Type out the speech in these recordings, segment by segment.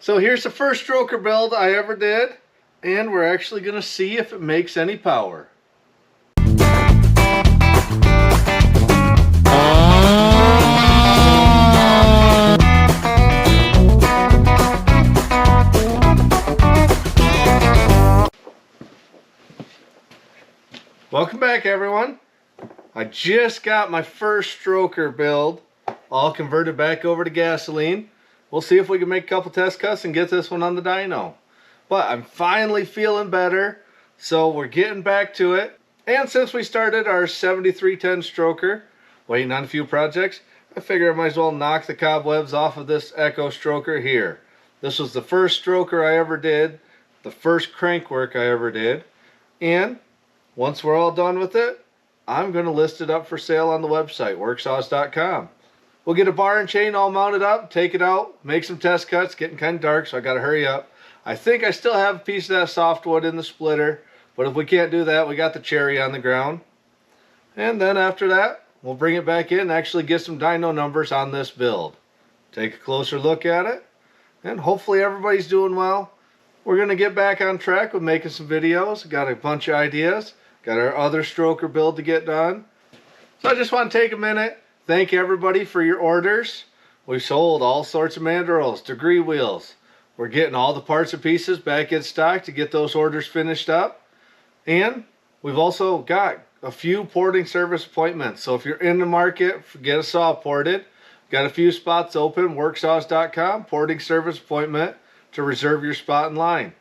So here's the first stroker build I ever did, and we're actually going to see if it makes any power. Welcome back, everyone. I just got my first stroker build all converted back over to gasoline. We'll see if we can make a couple test cuts and get this one on the dyno. But I'm finally feeling better, so we're getting back to it. And since we started our 7310 stroker, waiting on a few projects, I figure I might as well knock the cobwebs off of this Echo stroker here. This was the first stroker I ever did, the first crank work I ever did. And once we're all done with it, I'm going to list it up for sale on the website, worksaws.com. We'll get a bar and chain all mounted up, take it out, make some test cuts. Getting kind of dark, so I got to hurry up. I think I still have a piece of that softwood in the splitter, but if we can't do that, we got the cherry on the ground. And then after that, we'll bring it back in and actually get some dyno numbers on this build. Take a closer look at it, and hopefully everybody's doing well. We're going to get back on track with making some videos. Got a bunch of ideas. Got our other stroker build to get done. So I just want to take a minute. Thank everybody for your orders. We sold all sorts of mandrels, degree wheels. We're getting all the parts and pieces back in stock to get those orders finished up. And we've also got a few porting service appointments. So if you're in the market, get a saw ported. Got a few spots open, worksaws.com, porting service appointment to reserve your spot in line.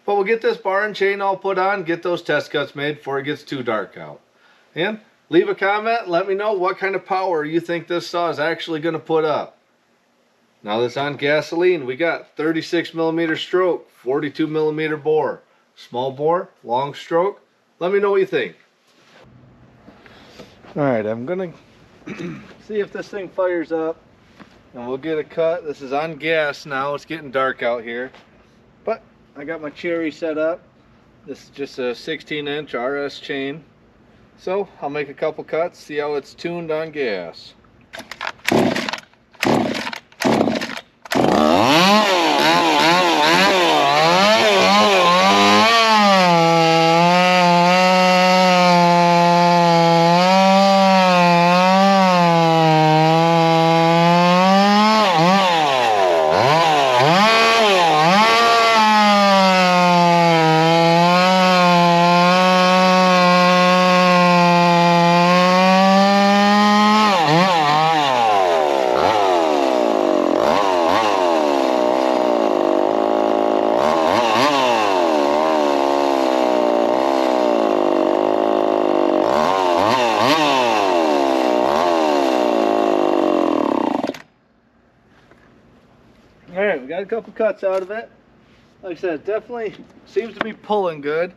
But we'll get this bar and chain all put on, get those test cuts made before it gets too dark out. And leave a comment, let me know what kind of power you think this saw is actually going to put up. Now that's on gasoline, we got 36mm stroke, 42mm bore. Small bore, long stroke. Let me know what you think. Alright, I'm going to see if this thing fires up. And we'll get a cut. This is on gas now, it's getting dark out here. But I got my cherry set up. This is just a 16-inch RS chain. So I'll make a couple cuts, see how it's tuned on gas. Alright, we got a couple cuts out of it. Like I said, it definitely seems to be pulling good.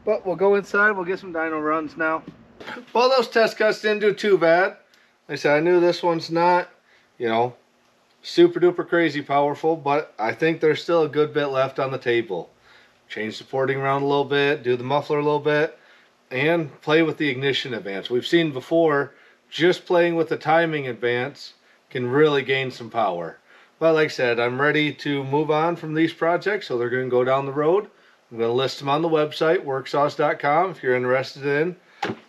But we'll go inside, we'll get some dyno runs now. Well, those test cuts didn't do too bad. Like I said, I knew this one's not, super duper crazy powerful, but I think there's still a good bit left on the table. Change the porting around a little bit, do the muffler a little bit, and play with the ignition advance. We've seen before, just playing with the timing advance can really gain some power. But like I said, I'm ready to move on from these projects, so they're going to go down the road. I'm going to list them on the website, worksaws.com, if you're interested in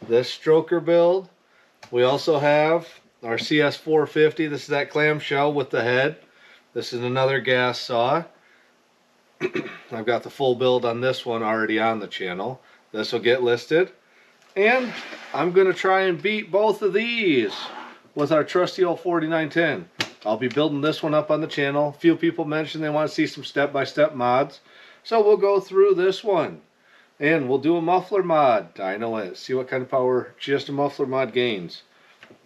this stroker build. We also have our CS450. This is that clamshell with the head. This is another gas saw. I've got the full build on this one already on the channel. This will get listed. And I'm going to try and beat both of these with our trusty old 4910. I'll be building this one up on the channel. A few people mentioned they want to see some step-by-step mods. So we'll go through this one. And we'll do a muffler mod. Dyno it. See what kind of power just a muffler mod gains.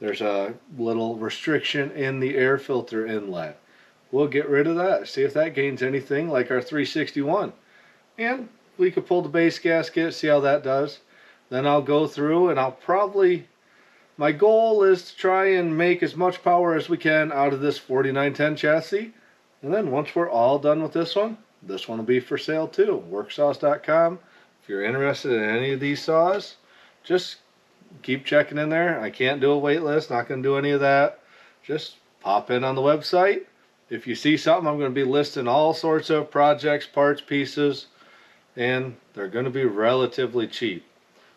There's a little restriction in the air filter inlet. We'll get rid of that. See if that gains anything like our 361. And we could pull the base gasket, see how that does. Then I'll go through and I'll probably... My goal is to try and make as much power as we can out of this 4910 chassis. And then once we're all done with this one will be for sale too. Worksaws.com. If you're interested in any of these saws, just keep checking in there. I can't do a wait list, not going to do any of that. Just pop in on the website if you see something, I'm going to be listing all sorts of projects, parts, pieces, and they're going to be relatively cheap.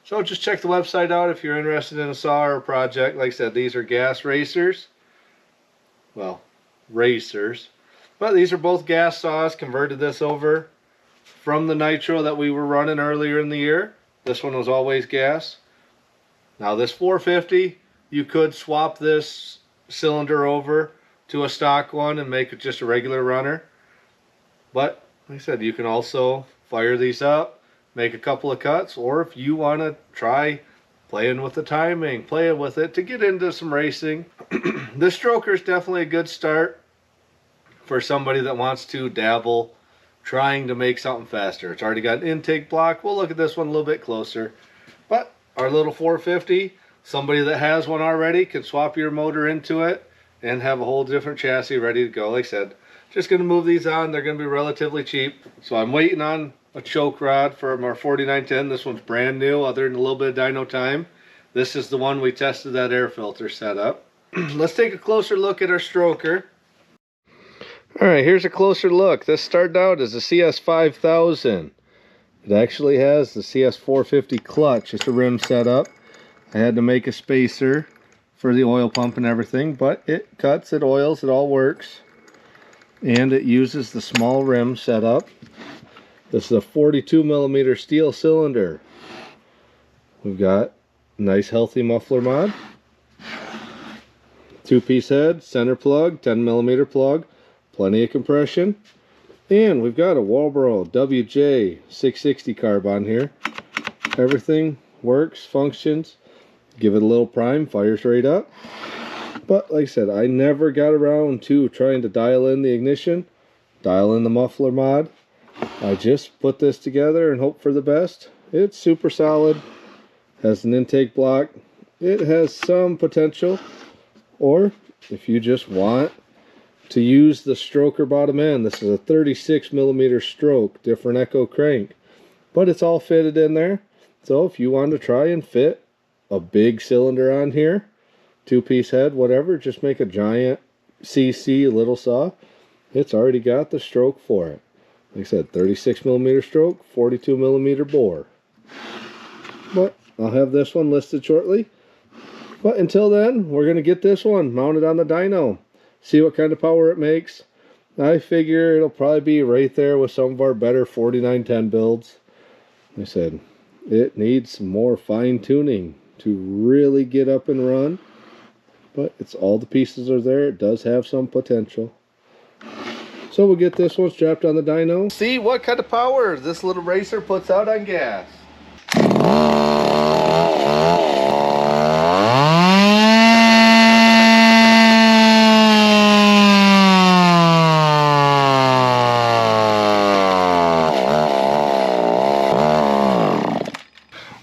So just check the website out if you're interested in a saw or a project. Like I said, these are gas racers. Well, racers. But these are both gas saws. Converted this over from the nitro that we were running earlier in the year. This one was always gas. Now this 450, you could swap this cylinder over to a stock one and make it just a regular runner. But like I said, you can also fire these up, make a couple of cuts, or if you want to try playing with the timing, playing with it to get into some racing. This stroker is definitely a good start for somebody that wants to dabble, trying to make something faster. It's already got an intake block. We'll look at this one a little bit closer. But our little 450, somebody that has one already can swap your motor into it and have a whole different chassis ready to go. Like I said, just going to move these on. They're going to be relatively cheap. So I'm waiting on a choke rod from our 4910. This one's brand new, other than a little bit of dyno time. This is the one we tested that air filter setup. Let's take a closer look at our stroker. Alright, here's a closer look. This started out as a CS5000. It actually has the CS450 clutch. It's a rim setup. I had to make a spacer for the oil pump and everything, but it cuts, it oils, it all works. And it uses the small rim setup. This is a 42mm steel cylinder. We've got a nice healthy muffler mod. 2-piece head, center plug, 10mm plug, plenty of compression. And we've got a Walbro WJ660 carb on here. Everything works, functions. Give it a little prime, fires right up. But like I said, I never got around to trying to dial in the ignition, dial in the muffler mod. I just put this together and hope for the best. It's super solid, has an intake block. It has some potential, or if you just want to use the stroker bottom end, this is a 36mm stroke, different echo crank, but it's all fitted in there. So if you want to try and fit a big cylinder on here, 2-piece head, whatever, just make a giant CC little saw. It's already got the stroke for it. Like I said, 36mm stroke, 42mm bore. But I'll have this one listed shortly. But until then, we're going to get this one mounted on the dyno. See what kind of power it makes. I figure it'll probably be right there with some of our better 4910 builds. Like I said, it needs some more fine tuning to really get up and run. But it's all the pieces are there. It does have some potential. So we'll get this one strapped on the dyno. See what kind of power this little racer puts out on gas.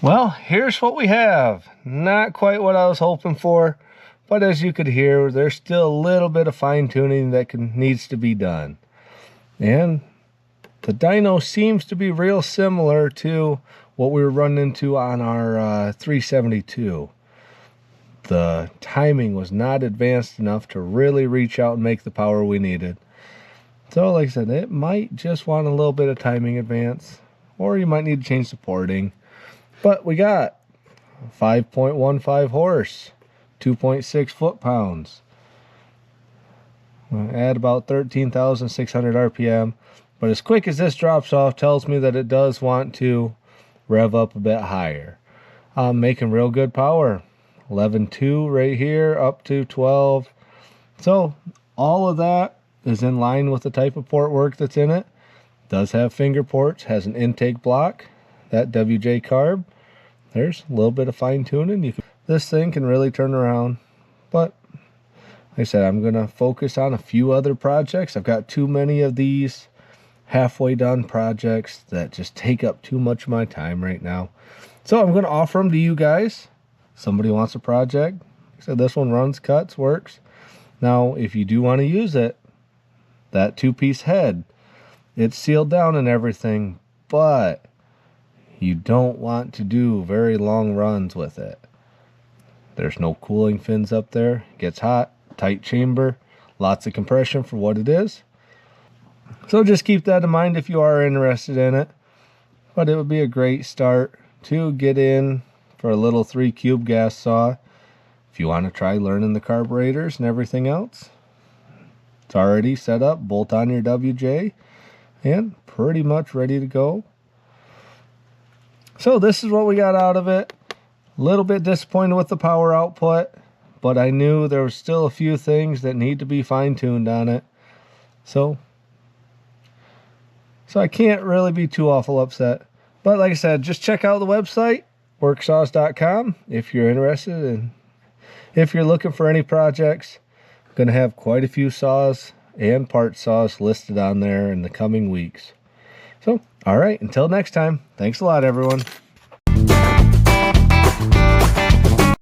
Well, here's what we have. Not quite what I was hoping for, but as you could hear, there's still a little bit of fine tuning that needs to be done. And the dyno seems to be real similar to what we were running into on our 372. The timing was not advanced enough to really reach out and make the power we needed. So like I said, it might just want a little bit of timing advance, or you might need to change the porting. But we got 5.15 horse, 2.6 foot-pounds. Add about 13,600 RPM. But as quick as this drops off tells me that it does want to rev up a bit higher. I'm making real good power. 11.2 right here, up to 12. So all of that is in line with the type of port work that's in it. Does have finger ports, has an intake block. That WJ carb, there's a little bit of fine tuning. This thing can really turn around. But like I said, I'm going to focus on a few other projects. I've got too many of these halfway done projects that just take up too much of my time right now. So I'm going to offer them to you guys. Somebody wants a project. Like I said, this one runs, cuts, works. Now, if you do want to use it, that 2-piece head, it's sealed down and everything, but you don't want to do very long runs with it. There's no cooling fins up there. It gets hot, tight chamber. Lots of compression for what it is. So just keep that in mind if you are interested in it. But it would be a great start to get in for a little 3-cube gas saw. If you want to try learning the carburetors and everything else, it's already set up. Bolt on your WJ and pretty much ready to go. So this is what we got out of it. A little bit disappointed with the power output, but I knew there was still a few things that need to be fine-tuned on it. So I can't really be too awful upset. But like I said, just check out the website, worksaws.com, if you're interested. And if you're looking for any projects, I'm going to have quite a few saws and part saws listed on there in the coming weeks. So, all right, until next time, thanks a lot, everyone.